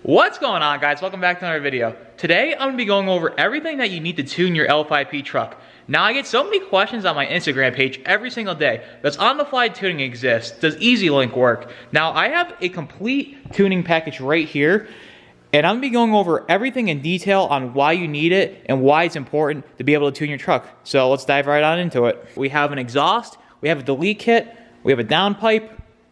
What's going on, guys? Welcome back to another video. Today I'm going to be going over everything that you need to tune your L5P truck. Now, I get so many questions on my Instagram page every single day. Does on-the-fly tuning exist? Does EasyLink work? Now, I have a complete tuning package right here, and I'm going to be going over everything in detail on why you need it and why it's important to be able to tune your truck. So let's dive right on into it. We have an exhaust, we have a delete kit, we have a downpipe,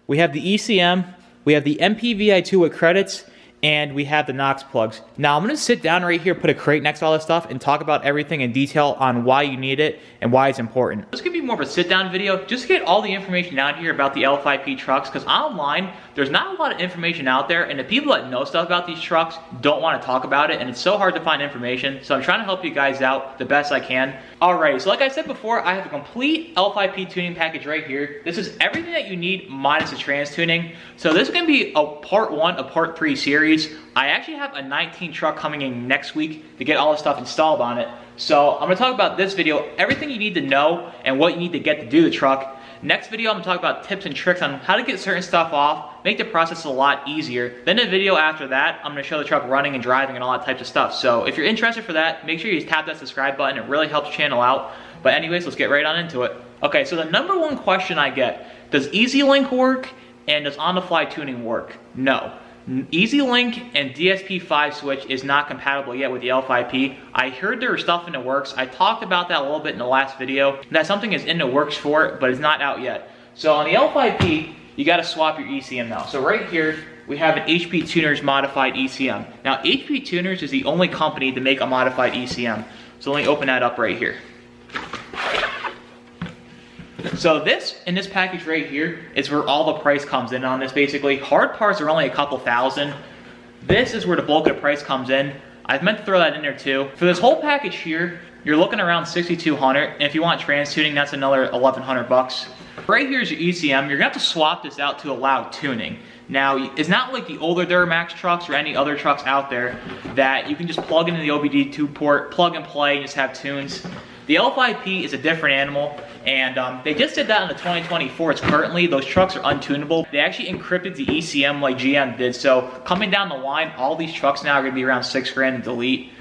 we have the ECM, we have the MPVI2 with credits, and we have the Nox Plugs. Now I'm gonna sit down right here, put a crate next to all this stuff, and talk about everything in detail on why you need it and why it's important. This could be more of a sit down video, just to get all the information down here about the L5P trucks, because online, there's not a lot of information out there, and the people that know stuff about these trucks don't wanna talk about it, and it's so hard to find information, so I'm trying to help you guys out the best I can. Alright, so like I said before, I have a complete L5P tuning package right here. This is everything that you need minus the trans tuning. So this is gonna be a part 1 of part 3 series. I actually have a 19 truck coming in next week to get all the stuff installed on it. So I'm gonna talk about this video, everything you need to know and what you need to get to do the truck. Next video, I'm gonna talk about tips and tricks on how to get certain stuff off, make the process a lot easier. Then the video after that, I'm gonna show the truck running and driving and all that types of stuff. So if you're interested for that, make sure you tap that subscribe button. It really helps the channel out. But anyways, let's get right on into it. Okay, so the number one question I get, does EasyLink work and does on-the-fly tuning work? No. EasyLink and DSP5 switch is not compatible yet with the L5P. I heard there was stuff in the works. I talked about that a little bit in the last video. That something is in the works for it, but it's not out yet. So on the L5P, you gotta swap your ECM now. So right here, we have an HP Tuners Modified Ecm. Now HP Tuners is the only company to make a modified ECM. So let me open that up right here. So this, in this package right here, is where all the price comes in on this basically. Hard parts are only a couple thousand. This is where the bulk of the price comes in. I meant to throw that in there too. For this whole package here, you're looking around $6,200, and if you want trans tuning, that's another $1,100. Right here is your ECM. You're gonna have to swap this out to allow tuning. Now, it's not like the older Duramax trucks or any other trucks out there that you can just plug into the OBD2 port, plug and play, and just have tunes. The L5P is a different animal, and they just did that in the 2024s. Currently, those trucks are untunable. They actually encrypted the ECM like GM did, so coming down the line, all these trucks now are gonna be around $6,000 to delete.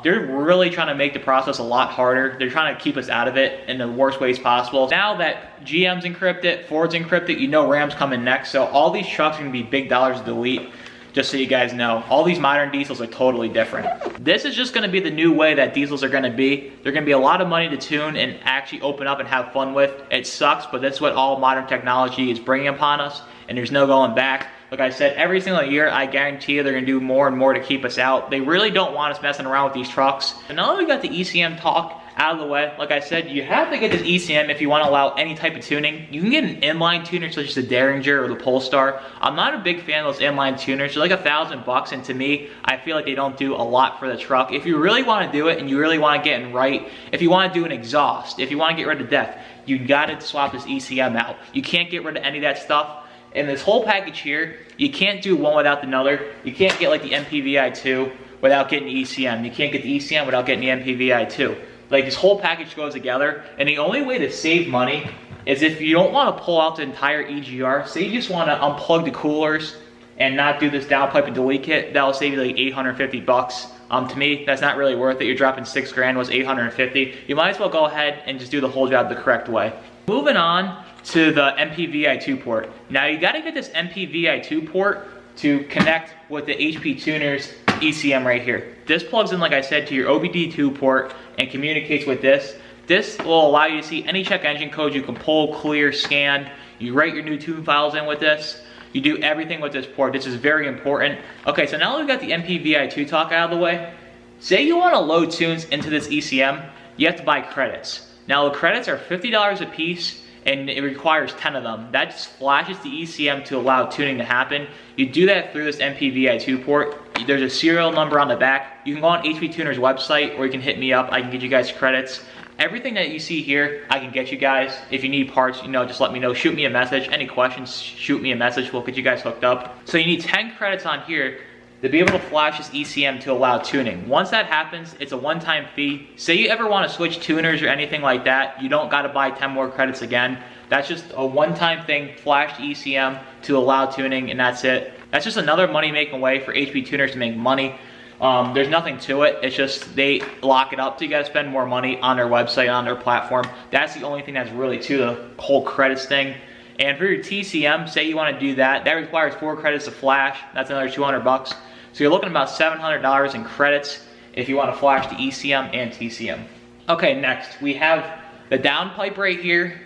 They're really trying to make the process a lot harder. They're trying to keep us out of it in the worst ways possible. Now that GM's encrypted, Ford's encrypted, you know Ram's coming next, so all these trucks are gonna be big dollars to delete. Just so you guys know, all these modern diesels are totally different. This is just gonna be the new way that diesels are gonna be. They're gonna be a lot of money to tune and actually open up and have fun with. It sucks, but that's what all modern technology is bringing upon us, and there's no going back. Like I said, every single year, I guarantee you they're gonna do more and more to keep us out. They really don't want us messing around with these trucks. And now that we got the ECM talk out of the way, like I said, you have to get this ECM if you want to allow any type of tuning. You can get an inline tuner such as the Derringer or the Polestar. I'm not a big fan of those inline tuners. They're like $1,000, and to me, I feel like they don't do a lot for the truck. If you really want to do it and you really want to get it right, if you want to do an exhaust, if you want to get rid of depth, you got to swap this ECM out. You can't get rid of any of that stuff. In this whole package here, you can't do one without another. You can't get like the MPVI2 without getting the ECM. You can't get the ECM without getting the MPVI2. Like, this whole package goes together, and the only way to save money is if you don't want to pull out the entire EGR. Say you just want to unplug the coolers and not do this downpipe and delete kit, that'll save you like $850. To me, that's not really worth it. You're dropping $6,000 was $850. You might as well go ahead and just do the whole job the correct way. Moving on to the MPVI2 port. Now you got to get this MPVI2 port to connect with the HP Tuners ECM right here. This plugs in, like I said, to your OBD2 port and communicates with this. This will allow you to see any check engine code you can pull, clear, scan. You write your new tune files in with this. You do everything with this port. This is very important. Okay, so now that we've got the MPVI2 talk out of the way, say you want to load tunes into this ECM, you have to buy credits. Now the credits are $50 a piece, and it requires 10 of them. That just flashes the ECM to allow tuning to happen. You do that through this MPVI2 port. There's a serial number on the back. You can go on HP Tuners website, or you can hit me up. I can get you guys credits. Everything that you see here, I can get you guys. If you need parts, you know, just let me know. Shoot me a message. Any questions, shoot me a message. We'll get you guys hooked up. So you need 10 credits on here to be able to flash this ECM to allow tuning. Once that happens, it's a one-time fee. Say you ever want to switch tuners or anything like that, you don't got to buy 10 more credits again. That's just a one-time thing, flash the ECM to allow tuning, and that's it. That's just another money-making way for HP tuners to make money. There's nothing to it. It's just they lock it up so you guys spend more money on their website, on their platform. That's the only thing that's really to the whole credits thing. And for your TCM, say you want to do that, that requires 4 credits of flash. That's another 200 bucks. So you're looking at about $700 in credits if you want to flash the ECM and TCM. Okay, next we have the downpipe right here,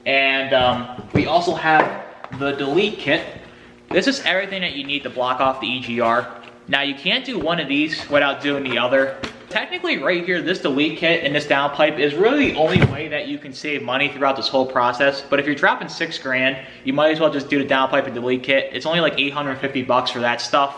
and we also have the delete kit. This is everything that you need to block off the EGR. Now you can't do one of these without doing the other. Technically right here, this delete kit and this downpipe is really the only way that you can save money throughout this whole process. But if you're dropping $6 grand, you might as well just do the downpipe and delete kit. It's only like 850 bucks for that stuff.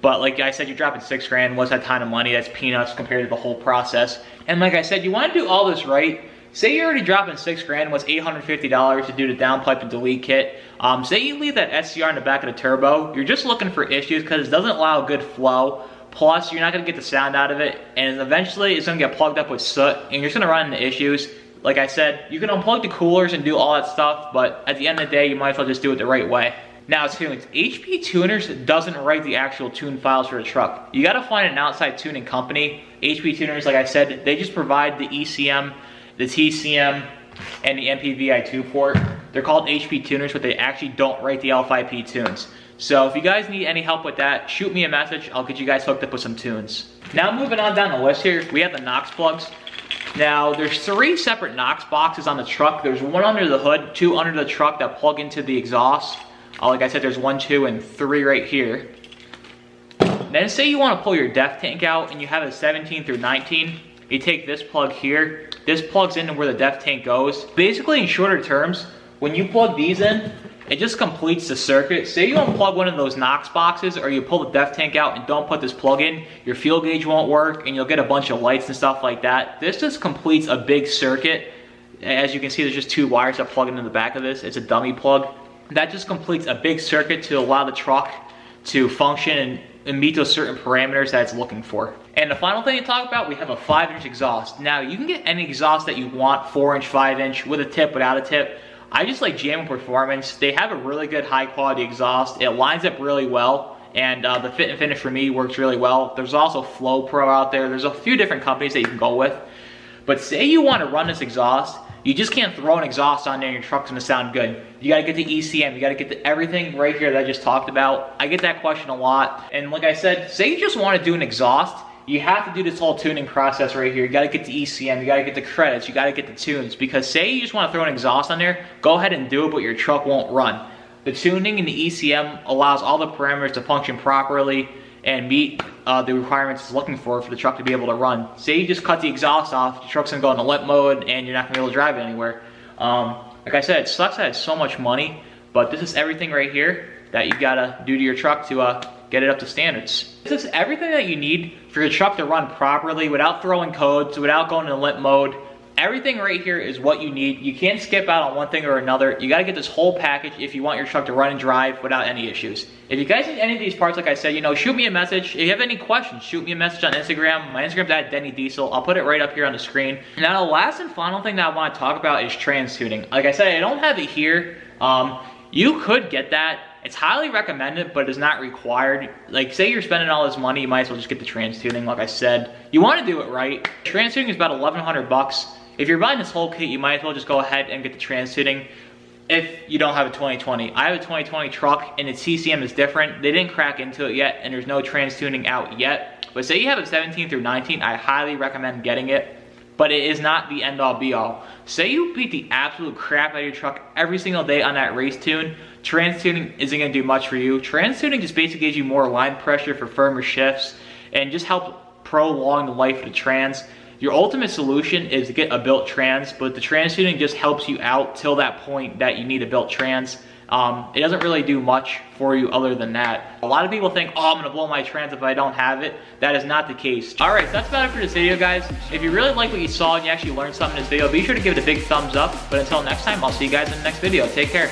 But like I said, you're dropping $6 grand. What's that kind of money? That's peanuts compared to the whole process. And like I said, you want to do all this right. Say you're already dropping $6 grand, what's $850 to do the downpipe and delete kit. Say you leave that SCR in the back of the turbo, you're just looking for issues because it doesn't allow good flow. Plus, you're not going to get the sound out of it, and eventually it's going to get plugged up with soot, and you're just going to run into issues. Like I said, you can unplug the coolers and do all that stuff, but at the end of the day, you might as well just do it the right way. Now, tunes. HP Tuners doesn't write the actual tune files for the truck. You got to find an outside tuning company. HP Tuners, like I said, they just provide the ECM, the TCM, and the MPVI2 port. They're called HP Tuners, but they actually don't write the L5P tunes. So if you guys need any help with that, shoot me a message. I'll get you guys hooked up with some tunes. Now moving on down the list here, we have the Nox Plugs. Now there's 3 separate Nox boxes on the truck. There's 1 under the hood, 2 under the truck that plug into the exhaust. Like I said, there's 1, 2, and 3 right here. Then say you want to pull your def tank out and you have a 17 through 19. You take this plug here. This plugs into where the def tank goes. Basically, in shorter terms, when you plug these in, it just completes the circuit. Say you unplug one of those Nox boxes or you pull the def tank out and don't put this plug in, your fuel gauge won't work and you'll get a bunch of lights and stuff like that. This just completes a big circuit. As you can see, there's just 2 wires that plug into the back of this. It's a dummy plug. That just completes a big circuit to allow the truck to function and meet those certain parameters that it's looking for. And the final thing to talk about, we have a 5-inch exhaust. Now you can get any exhaust that you want, 4-inch, 5-inch, with a tip, without a tip. I just like Jam Performance. They have a really good high quality exhaust. It lines up really well, and the fit and finish for me works really well. There's also Flow Pro out there. There's a few different companies that you can go with. But say you want to run this exhaust, you just can't throw an exhaust on there and your truck's gonna sound good. You gotta get the ECM, you gotta get the everything right here that I just talked about. I get that question a lot. And like I said, say you just wanna do an exhaust, you have to do this whole tuning process right here. You gotta get the ECM, you gotta get the credits, you gotta get the tunes. Because say you just wanna throw an exhaust on there, go ahead and do it, but your truck won't run. The tuning and the ECM allows all the parameters to function properly and meet the requirements it's looking for the truck to be able to run. Say you just cut the exhaust off, the truck's gonna go into limp mode and you're not gonna be able to drive it anywhere. Like I said, it sucks that it's so much money, but this is everything right here that you gotta do to your truck to get it up to standards. This is everything that you need for your truck to run properly without throwing codes, without going into limp mode. Everything right here is what you need. You can't skip out on one thing or another. You gotta get this whole package if you want your truck to run and drive without any issues. If you guys need any of these parts, like I said, shoot me a message. If you have any questions, shoot me a message on Instagram. My Instagram's at DennyDiesel. I'll put it right up here on the screen. Now, the last and final thing that I wanna talk about is trans tuning. Like I said, I don't have it here. You could get that. It's highly recommended, but it's not required. Like, say you're spending all this money, you might as well just get the trans tuning. Like I said, you wanna do it right. Trans tuning is about 1,100 bucks. If you're buying this whole kit, you might as well just go ahead and get the trans tuning if you don't have a 2020. I have a 2020 truck and its CCM is different. They didn't crack into it yet and there's no trans tuning out yet. But say you have a 17 through 19, I highly recommend getting it. But it is not the end all be all. Say you beat the absolute crap out of your truck every single day on that race tune, trans tuning isn't gonna do much for you. Trans tuning just basically gives you more line pressure for firmer shifts and just helps prolong the life of the trans. Your ultimate solution is to get a built trans, but the trans tuning just helps you out till that point that you need a built trans. It doesn't really do much for you other than that. A lot of people think, oh, I'm gonna blow my trans if I don't have it. That is not the case. All right, so that's about it for this video, guys. If you really like what you saw and you actually learned something in this video, be sure to give it a big thumbs up. But until next time, I'll see you guys in the next video. Take care.